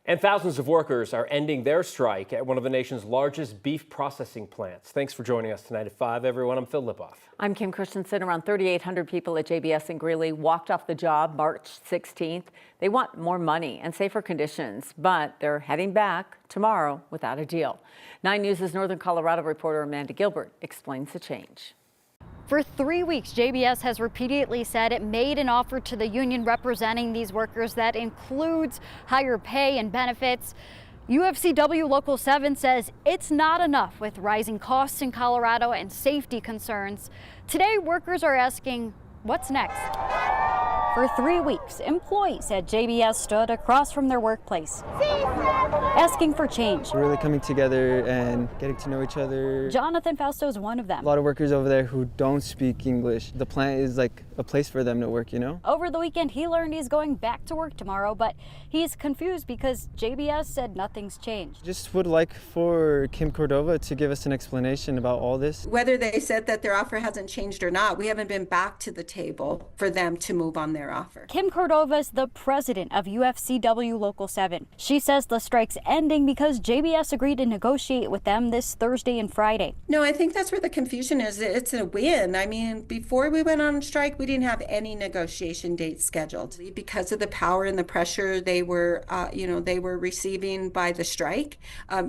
And thousands of workers are ending their strike at one of the nation's largest beef processing plants. Thanks for joining us tonight at 5, everyone. I'm Phil Lipoff. I'm Kim Christensen. Around 3,800 people at JBS in Greeley walked off the job March 16th. They want more money and safer conditions, but they're heading back tomorrow without a deal. 9 News' Northern Colorado reporter Amanda Gilbert explains the change. For 3 weeks, JBS has repeatedly said it made an offer to the union representing these workers that includes higher pay and benefits. UFCW Local 7 says it's not enough with rising costs in Colorado and safety concerns. Today, workers are asking, what's next? For 3 weeks, employees at JBS stood across from their workplace, asking for change. We're really coming together and getting to know each other. Jonathan Fausto is one of them. A lot of workers over there who don't speak English. The plant is like a place for them to work, you know? Over the weekend, he learned he's going back to work tomorrow, but he's confused because JBS said nothing's changed. Just would like for Kim Cordova to give us an explanation about all this. Whether they said that their offer hasn't changed or not, we haven't been back to the table for them to move on their offer. Kim Cordova is the president of UFCW Local 7. She says the strike's ending because JBS agreed to negotiate with them this Thursday and Friday. No, I think that's where the confusion is. It's a win. I mean, before we went on strike, we didn't have any negotiation dates scheduled because of the power and the pressure they were receiving by the strike.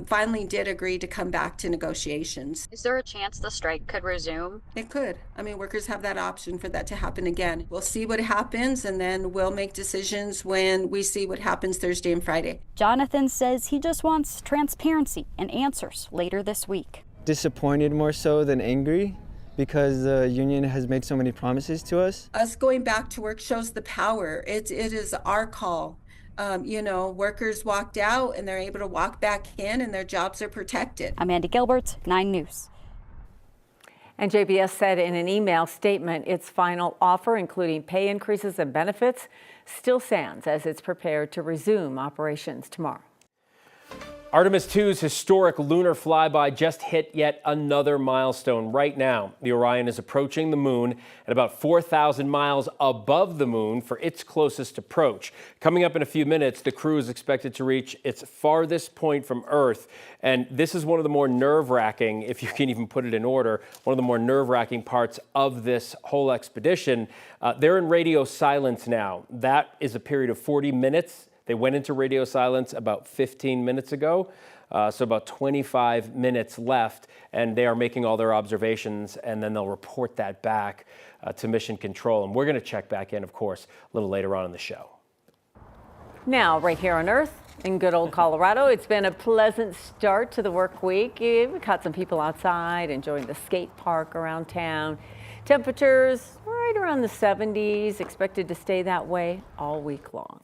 Finally did agree to come back to negotiations. Is there a chance the strike could resume? It could. I mean, workers have that option for that to happen again. We'll see what happens, and then we'll make decisions when we see what happens Thursday and Friday. Jonathan says he just wants transparency and answers later this week. Disappointed more so than angry, because the union has made so many promises to us. Us going back to work shows the power. It is our call. Workers walked out and they're able to walk back in and their jobs are protected. Amanda Gilbert, 9 News. And JBS said in an email statement its final offer, including pay increases and benefits, still stands as it's prepared to resume operations tomorrow. Artemis 2's historic lunar flyby just hit yet another milestone. Right now, the Orion is approaching the moon at about 4,000 miles above the moon for its closest approach. Coming up in a few minutes, the crew is expected to reach its farthest point from Earth. And this is one of the more nerve-wracking, if you can even put it in order, one of the more nerve-wracking parts of this whole expedition. They're in radio silence now. That is a period of 40 minutes. They went into radio silence about 15 minutes ago, so about 25 minutes left, and they are making all their observations, and then they'll report that back to Mission Control. And we're going to check back in, of course, a little later on in the show. Now, right here on Earth in good old Colorado, it's been a pleasant start to the work week. We caught some people outside enjoying the skate park around town. Temperatures right around the 70s, expected to stay that way all week long.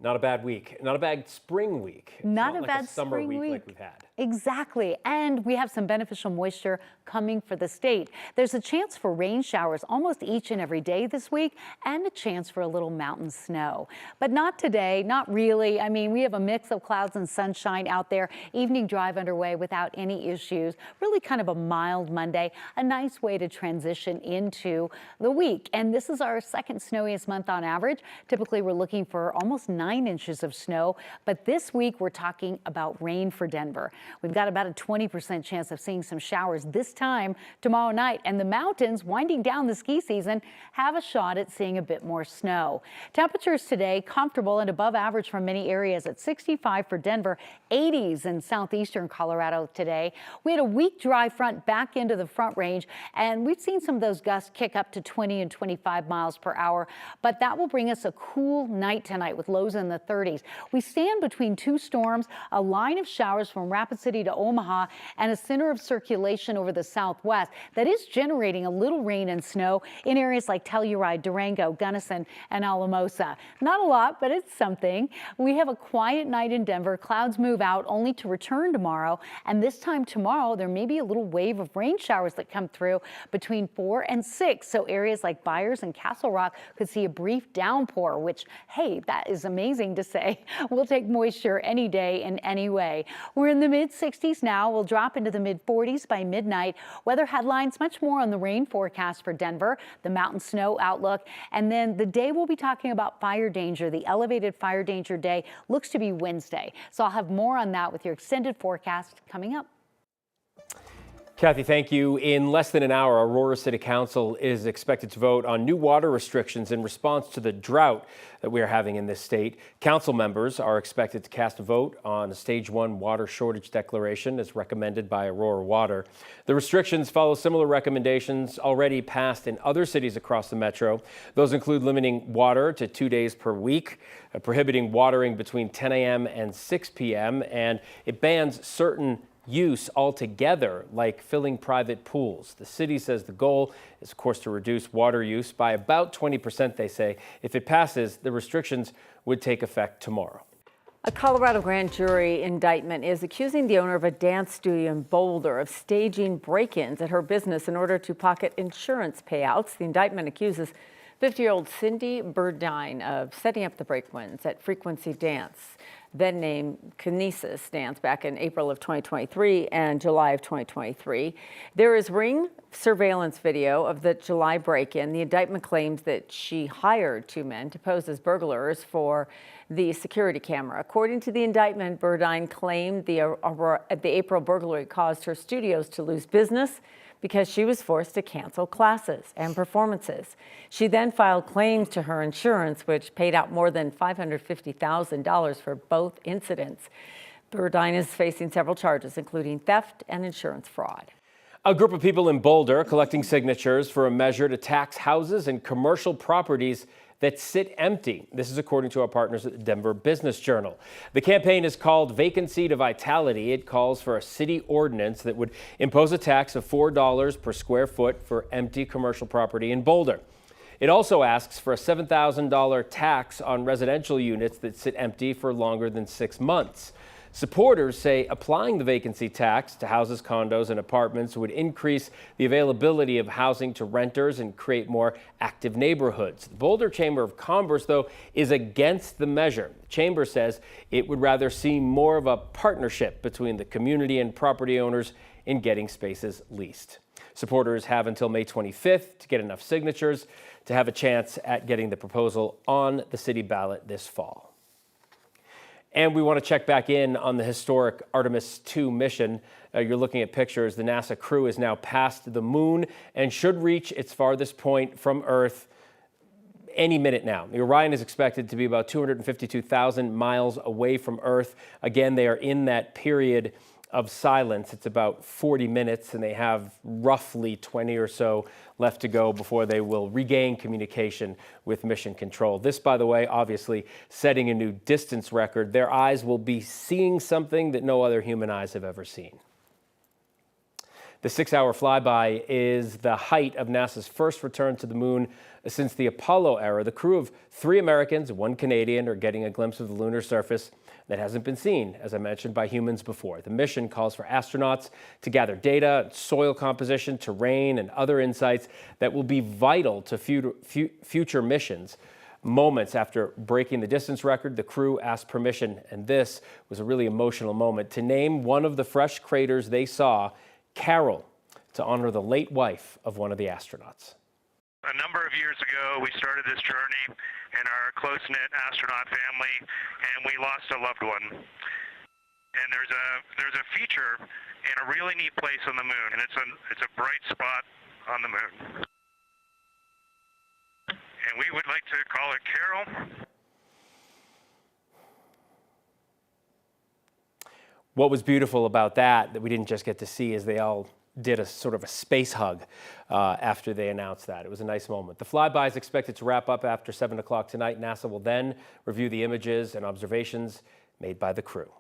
Not a bad week. Not a bad spring week. Not a like bad a summer spring week like we've had. Exactly. And we have some beneficial moisture coming for the state. There's a chance for rain showers almost each and every day this week, and a chance for a little mountain snow. But not today, not really. I mean, we have a mix of clouds and sunshine out there. Evening drive underway without any issues. Really kind of a mild Monday, a nice way to transition into the week. And this is our second snowiest month on average. Typically, we're looking for almost 9 inches of snow, but this week we're talking about rain for Denver. We've got about a 20% chance of seeing some showers this time tomorrow night, and the mountains winding down the ski season have a shot at seeing a bit more snow. Temperatures today comfortable and above average for many areas at 65 for Denver, 80s in southeastern Colorado today. We had a weak dry front back into the front range, and we've seen some of those gusts kick up to 20 and 25 miles per hour, but that will bring us a cool night tonight with lows in the 30s. We stand between 2 storms, a line of showers from Rapid City to Omaha, and a center of circulation over the southwest that is generating a little rain and snow in areas like Telluride, Durango, Gunnison, and Alamosa. Not a lot, but it's something. We have a quiet night in Denver. Clouds move out only to return tomorrow, and this time tomorrow there may be a little wave of rain showers that come through between 4 and 6. So areas like Byers and Castle Rock could see a brief downpour, which, hey, that is amazing to say. We'll take moisture any day in any way. We're in the mid mid-60s now, will drop into the mid-40s by midnight. Weather headlines, much more on the rain forecast for Denver, the mountain snow outlook, and then the day we'll be talking about fire danger. The elevated fire danger day looks to be Wednesday. So I'll have more on that with your extended forecast coming up. Kathy, thank you. In less than an hour, Aurora City Council is expected to vote on new water restrictions in response to the drought that we are having in this state. Council members are expected to cast a vote on a Stage 1 water shortage declaration as recommended by Aurora Water. The restrictions follow similar recommendations already passed in other cities across the metro. Those include limiting water to 2 days per week, prohibiting watering between 10 a.m. and 6 p.m., and it bans certain use altogether, like filling private pools. The city says the goal is, of course, to reduce water use by about 20%, they say. If it passes, the restrictions would take effect tomorrow. A Colorado grand jury indictment is accusing the owner of a dance studio in Boulder of staging break-ins at her business in order to pocket insurance payouts. The indictment accuses 50-year-old Cindy Burdine of setting up the break-ins at Frequency Dance, then named Kinesis Dance, back in April of 2023 and July of 2023. There is ring surveillance video of the July break-in. The indictment claims that she hired two men to pose as burglars for the security camera. According to the indictment, Burdine claimed the April burglary caused her studios to lose business because she was forced to cancel classes and performances. She then filed claims to her insurance, which paid out more than $550,000 for both incidents. Burdine is facing several charges, including theft and insurance fraud. A group of people in Boulder collecting signatures for a measure to tax houses and commercial properties that sit empty. This is according to our partners at the Denver Business Journal. The campaign is called Vacancy to Vitality. It calls for a city ordinance that would impose a tax of $4 per square foot for empty commercial property in Boulder. It also asks for a $7,000 tax on residential units that sit empty for longer than 6 months. Supporters say applying the vacancy tax to houses, condos, and apartments would increase the availability of housing to renters and create more active neighborhoods. The Boulder Chamber of Commerce, though, is against the measure. The chamber says it would rather see more of a partnership between the community and property owners in getting spaces leased. Supporters have until May 25th to get enough signatures to have a chance at getting the proposal on the city ballot this fall. And we want to check back in on the historic Artemis II mission. You're looking at pictures. The NASA crew is now past the moon and should reach its farthest point from Earth any minute now. The Orion is expected to be about 252,000 miles away from Earth. Again, they are in that period of silence. It's about 40 minutes, and they have roughly 20 or so left to go before they will regain communication with mission control. This, by the way, obviously setting a new distance record. Their eyes will be seeing something that no other human eyes have ever seen. The 6-hour flyby is the height of NASA's first return to the moon since the Apollo era. The crew of 3 Americans and 1 Canadian are getting a glimpse of the lunar surface that hasn't been seen, as I mentioned, by humans before. The mission calls for astronauts to gather data, soil composition, terrain, and other insights that will be vital to future missions. Moments after breaking the distance record, the crew asked permission, and this was a really emotional moment, to name one of the fresh craters they saw Carol, to honor the late wife of one of the astronauts. A number of years ago, we started this journey in our close-knit astronaut family, and we lost a loved one. And there's a feature in a really neat place on the moon, and it's a bright spot on the moon. And we would like to call it Carol. What was beautiful about that we didn't just get to see is they all did a sort of a space hug after they announced that. It was a nice moment. The flyby is expected to wrap up after 7 o'clock tonight. NASA will then review the images and observations made by the crew.